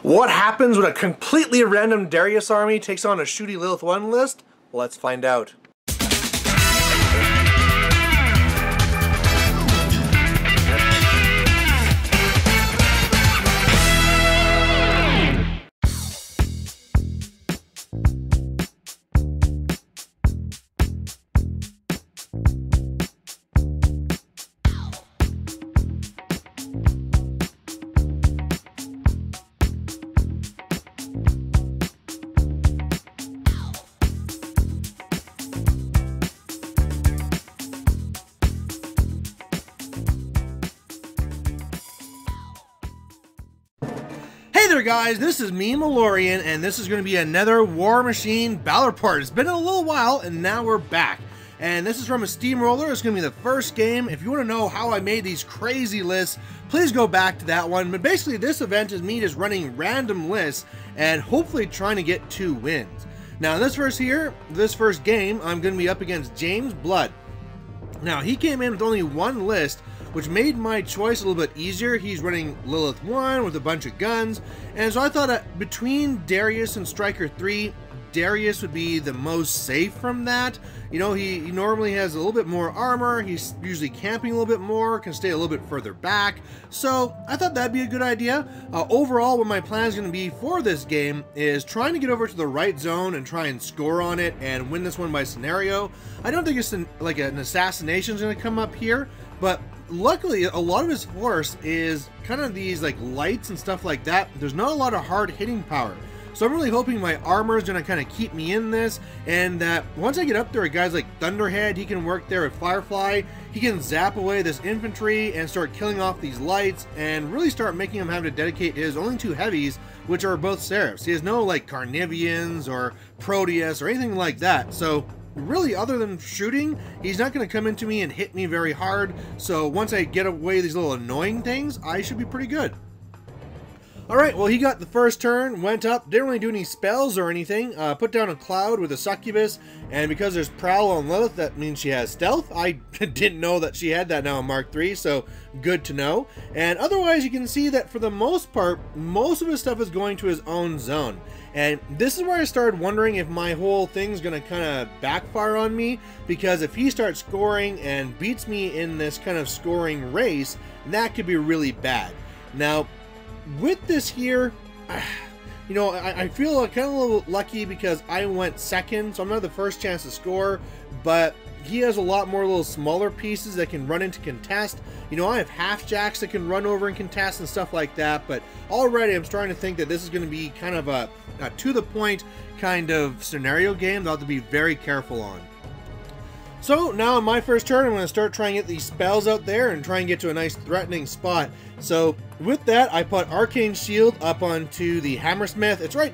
What happens when a completely random Darius army takes on a shooty Lylyth1 list? Let's find out. Hey there guys, this is me, Malorian, and this is going to be another War Machine battle report. It's been a little while, and now we're back. And this is from a Steamroller. It's going to be the first game. If you want to know how I made these crazy lists, please go back to that one. But basically, this event is me just running random lists and hopefully trying to get 2 wins. Now, this first game, I'm going to be up against James Blood. Now, he came in with only 1 list, which made my choice a little bit easier. He's running Lylyth1 with a bunch of guns, and so I thought that between Darius and Striker 3, Darius would be the most safe from that. You know, he normally has a little bit more armor, he's usually camping a little bit more, can stay a little bit further back, so I thought that'd be a good idea. Overall, what my plan is going to be for this game is trying to get over to the right zone and try and score on it and win this one by scenario. I don't think it's like an assassination is going to come up here, but luckily, a lot of his force is kind of these like lights and stuff like that. There's not a lot of hard hitting power. So I'm really hoping my armor is going to kind of keep me in this, and that once I get up there with guys like Thunderhead, he can work there with Firefly, he can zap away this infantry and start killing off these lights and really start making him have to dedicate his only 2 heavies, which are both Seraphs. He has no like Carnivians or Proteus or anything like that. So really, other than shooting, he's not going to come into me and hit me very hard. So once I get away these little annoying things, I should be pretty good. Alright, well, he got the first turn, went up, didn't really do any spells or anything, put down a cloud with a succubus, and because there's prowl on Lylyth, that means she has stealth. I didn't know that she had that now in Mark 3, so good to know. And otherwise, you can see that for the most part, most of his stuff is going to his own zone. And this is where I started wondering if my whole thing's going to kind of backfire on me, because if he starts scoring and beats me in this kind of scoring race, that could be really bad. Now, with this here, you know, I feel kind of a little lucky because I went second, so I'm not the first chance to score, but he has a lot more little smaller pieces that can run into contest. You know, I have half-jacks that can run over and contest and stuff like that, but already I'm starting to think that this is going to be kind of a to-the-point kind of scenario game that I'll have to be very careful on. So now on my first turn, I'm going to start trying to get these spells out there and try and get to a nice threatening spot. So with that, I put Arcane Shield up onto the Hammersmith. It's right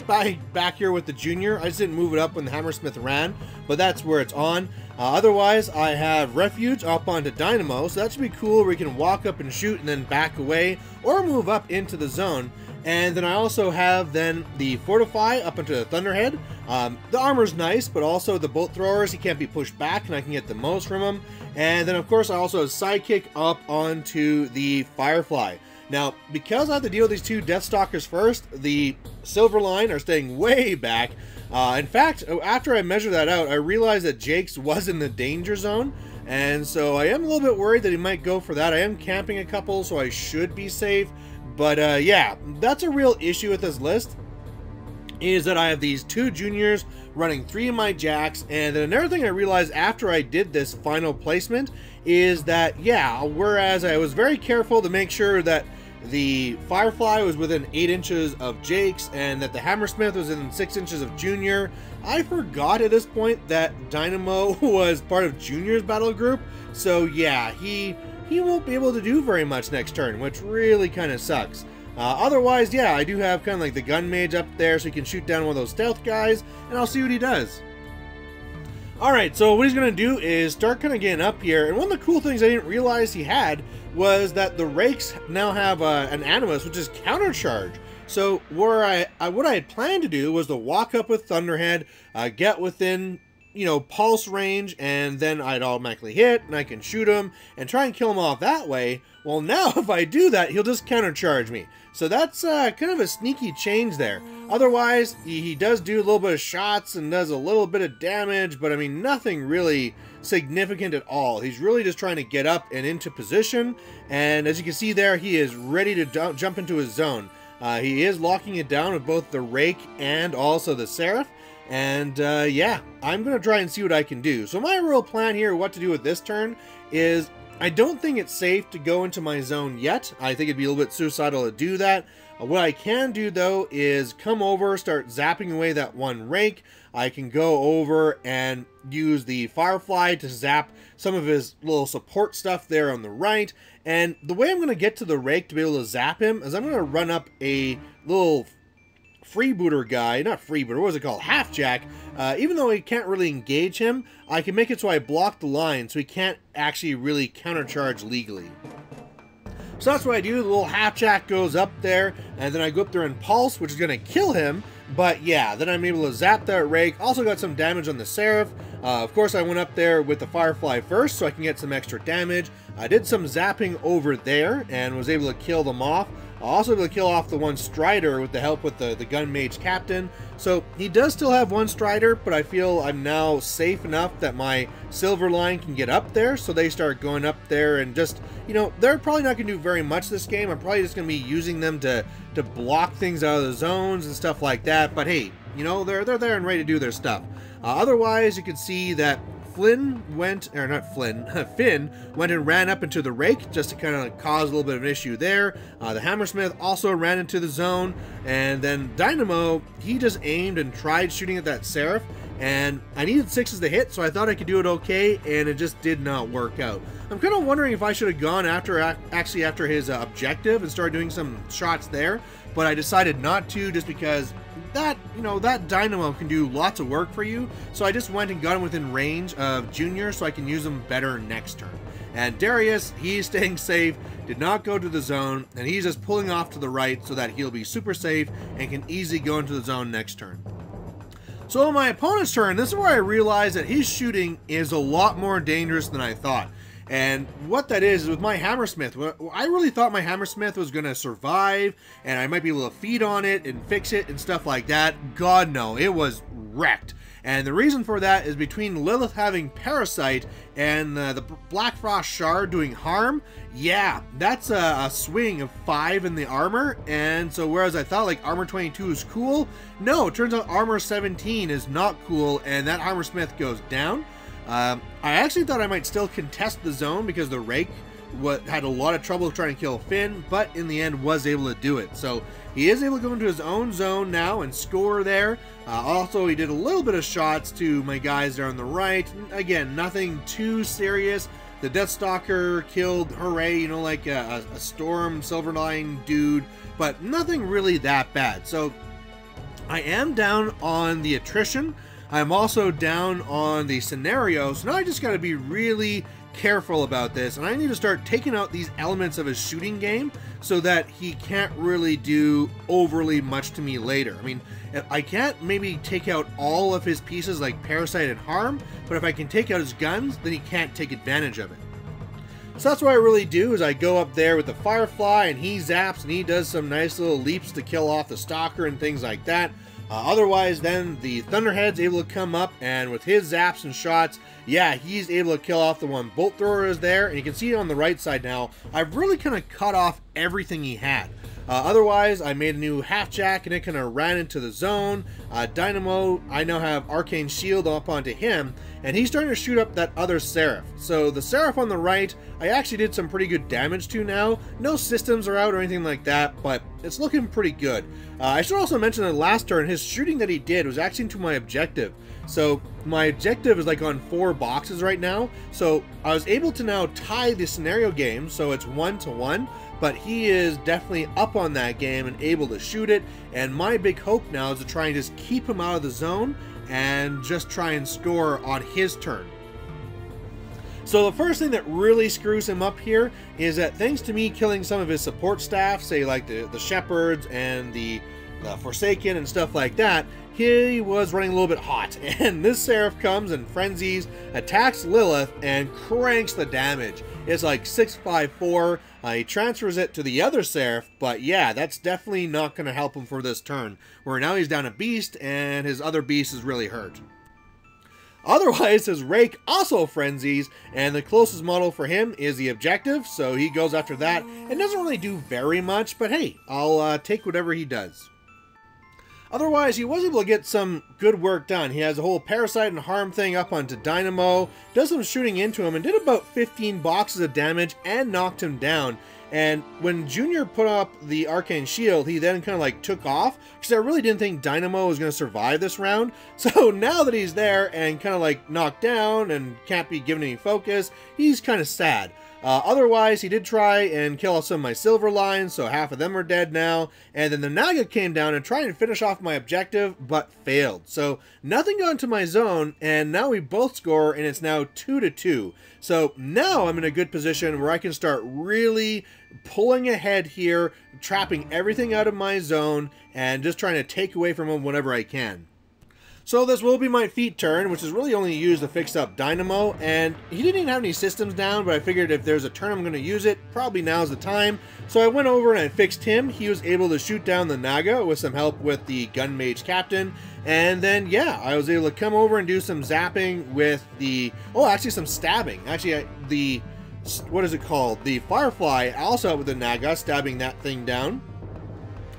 back here with the Junior. I just didn't move it up when the Hammersmith ran, but that's where it's on. Otherwise, I have Refuge up onto Dynamo, so that should be cool where we can walk up and shoot and then back away or move up into the zone. And then I also have then the Fortify up into the Thunderhead. The armor's nice, but also the bolt throwers, he can't be pushed back and I can get the most from him. And then of course I also have Sidekick up onto the Firefly. Now, because I have to deal with these 2 Deathstalkers first, the Silverline are staying way back. In fact, after I measured that out, I realized that Jake's was in the danger zone. And so I am a little bit worried that he might go for that. I am camping a couple, so I should be safe. But yeah, that's a real issue with this list, is that I have these 2 juniors running 3 of my jacks. And then another thing I realized after I did this final placement is that, yeah, whereas I was very careful to make sure that the Firefly was within 8 inches of Jake's and that the Hammersmith was within 6 inches of Junior, I forgot at this point that Dynamo was part of Junior's battle group. So yeah, he won't be able to do very much next turn, which really kind of sucks. Otherwise, yeah, I do have kind of like the gun mage up there so he can shoot down one of those stealth guys, and I'll see what he does. Alright, so what he's going to do is start kind of getting up here, and one of the cool things I didn't realize he had was that the Rakes now have an Animus, which is countercharge. So what I had planned to do was to walk up with Thunderhead, get within you know, pulse range, and then I'd automatically hit, and I can shoot him and try and kill him off that way. Well, now if I do that, he'll just countercharge me. So that's kind of a sneaky change there. Otherwise, he does do a little bit of shots and does a little bit of damage, but I mean, nothing really significant at all. He's really just trying to get up and into position, and as you can see there, he is ready to jump into his zone. He is locking it down with both the Rake and also the Seraph. And yeah, I'm going to try and see what I can do. So my real plan here, what to do with this turn, is I don't think it's safe to go into my zone yet. I think it'd be a little bit suicidal to do that. What I can do though is come over, start zapping away that one Rake. I can go over and use the Firefly to zap some of his little support stuff there on the right. And the way I'm going to get to the Rake to be able to zap him is I'm going to run up a little freebooter guy, not freebooter, what was it called? Half-jack. Even though he can't really engage him, I can make it so I block the line so he can't actually really countercharge legally. So that's what I do. The little half-jack goes up there, and then I go up there and pulse, which is going to kill him. But yeah, then I'm able to zap that Rake. Also got some damage on the Seraph. Of course, I went up there with the Firefly first so I can get some extra damage. I did some zapping over there and was able to kill them off. Also able to kill off the one Strider with the help with the Gun Mage Captain. So he does still have one Strider, but I feel I'm now safe enough that my Silver Line can get up there. So they start going up there and just, you know, they're probably not going to do very much this game. I'm probably just going to be using them to block things out of the zones and stuff like that. But hey, you know, they're there and ready to do their stuff. Otherwise, you can see that Finn went and ran up into the Rake just to kind of cause a little bit of an issue there. The Hammersmith also ran into the zone, and then Dynamo, he just aimed and tried shooting at that Seraph, and I needed 6s to hit, so I thought I could do it okay, and it just did not work out. I'm kind of wondering if I should have gone after his objective and started doing some shots there, but I decided not to just because that, you know, that Dynamo can do lots of work for you. So I just went and got him within range of Junior so I can use him better next turn. And Darius, he's staying safe, did not go to the zone, and he's just pulling off to the right so that he'll be super safe and can easily go into the zone next turn. So on my opponent's turn, this is where I realized that his shooting is a lot more dangerous than I thought. And what that is with my Hammersmith, I really thought my Hammersmith was going to survive and I might be able to feed on it and fix it and stuff like that. God no, it was wrecked. And the reason for that is between Lylyth having Parasite and the Black Frost Shard doing harm, yeah, that's a swing of 5 in the armor. And so whereas I thought like armor 22 is cool, no, it turns out armor 17 is not cool and that Hammersmith goes down. I actually thought I might still contest the zone because the Rake had a lot of trouble trying to kill Finn, but in the end was able to do it. So he is able to go into his own zone now and score there. Also, he did a little bit of shots to my guys there on the right. Again, nothing too serious. The Deathstalker killed, hooray, you know, like a Storm Silverline dude, but nothing really that bad. So I am down on the attrition. I'm also down on the scenario, so now I just got to be really careful about this, and I need to start taking out these elements of his shooting game so that he can't really do overly much to me later. I mean, I can't maybe take out all of his pieces like Parasite and Harm, but if I can take out his guns, then he can't take advantage of it. So that's what I really do, is I go up there with the Firefly, and he zaps, and he does some nice little leaps to kill off the Stalker and things like that. Otherwise, then the Thunderhead's able to come up, and with his zaps and shots, yeah, he's able to kill off the one Bolt Thrower is there, and you can see it on the right side now. I've really kind of cut off everything he had. Otherwise, I made a new half-jack, and it kind of ran into the zone. Dynamo, I now have Arcane Shield up onto him, and he's starting to shoot up that other Seraph. So the Seraph on the right, I actually did some pretty good damage to now. No systems are out or anything like that, but it's looking pretty good. I should also mention that last turn, his shooting that he did was actually into my objective. So my objective is like on 4 boxes right now. So I was able to now tie the scenario game, so it's 1-1. But he is definitely up on that game and able to shoot it. And my big hope now is to try and just keep him out of the zone and just try and score on his turn. So the first thing that really screws him up here is that thanks to me killing some of his support staff, say like the Shepherds and the Forsaken and stuff like that, he was running a little bit hot. And this Seraph comes and frenzies, attacks Lylyth, and cranks the damage. It's like 654. He transfers it to the other Seraph, but yeah, that's definitely not going to help him for this turn, where now he's down a beast, and his other beast is really hurt. Otherwise, his Rake also frenzies, and the closest model for him is the objective, so he goes after that. It doesn't really do very much, but hey, I'll take whatever he does. Otherwise, he was able to get some good work done. He has a whole Parasite and Harm thing up onto Dynamo, does some shooting into him, and did about 15 boxes of damage and knocked him down. And when Junior put up the Arcane Shield, he then kind of like took off, because I really didn't think Dynamo was going to survive this round. So now that he's there and kind of like knocked down and can't be given any focus, he's kind of sad. Otherwise, he did try and kill off some of my silver lines, so half of them are dead now. And then the Naga came down and tried to finish off my objective, but failed. So nothing got into my zone, and now we both score, and it's now 2-2. So now I'm in a good position where I can start really pulling ahead here, trapping everything out of my zone, and just trying to take away from him whenever I can. So this will be my feet turn, which is really only used to fix up Dynamo, and he didn't even have any systems down, but I figured if there's a turn I'm going to use it, probably now's the time. So I went over and I fixed him. He was able to shoot down the Naga with some help with the Gun Mage Captain, and then yeah, I was able to come over and do some zapping with the, oh actually some stabbing. Actually the, what is it called? The Firefly also out with the Naga, stabbing that thing down.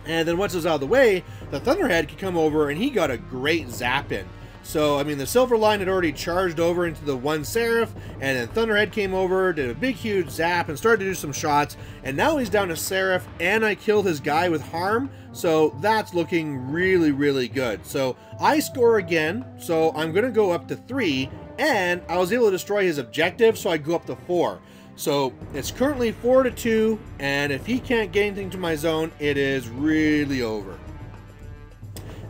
And then once it was out of the way, the Thunderhead could come over and he got a great zap in. So, I mean, the Silver Line had already charged over into the one Seraph, and then Thunderhead came over, did a big, huge zap, and started to do some shots, and now he's down to Seraph, and I killed his guy with Harm, so that's looking really, really good. So, I score again, so I'm going to go up to 3, and I was able to destroy his objective, so I go up to 4. So it's currently 4-2, and if he can't get anything to my zone, it is really over.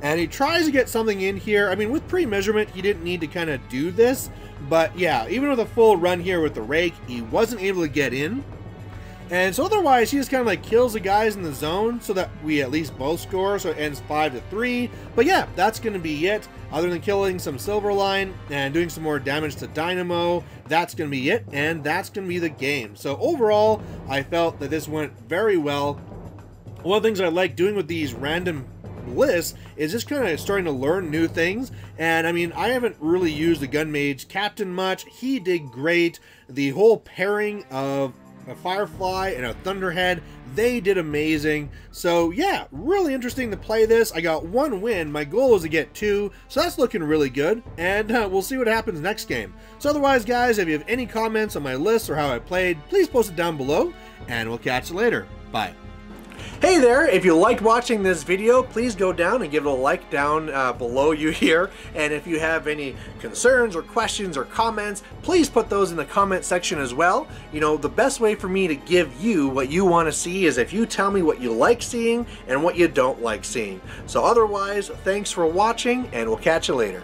And he tries to get something in here. I mean, with pre-measurement, he didn't need to kind of do this, but yeah, even with a full run here with the Rake, he wasn't able to get in. And so otherwise, he just kind of like kills the guys in the zone so that we at least both score, so it ends 5-3. But yeah, that's going to be it. Other than killing some Silver Line and doing some more damage to Dynamo, that's going to be it, and that's going to be the game. So overall, I felt that this went very well. One of the things I like doing with these random lists is just kind of starting to learn new things. And I mean, I haven't really used the Gun Mage Captain much. He did great. The whole pairing of a Firefly and a Thunderhead, they did amazing. So yeah, really interesting to play this. I got 1 win. My goal was to get 2, so that's looking really good. And we'll see what happens next game. So otherwise, guys, if you have any comments on my list or how I played, please post it down below, and we'll catch you later. Bye. Hey there, if you liked watching this video, please go down and give it a like down below you here. And if you have any concerns or questions or comments, please put those in the comment section as well. You know, the best way for me to give you what you want to see is if you tell me what you like seeing and what you don't like seeing. So otherwise, thanks for watching, and we'll catch you later.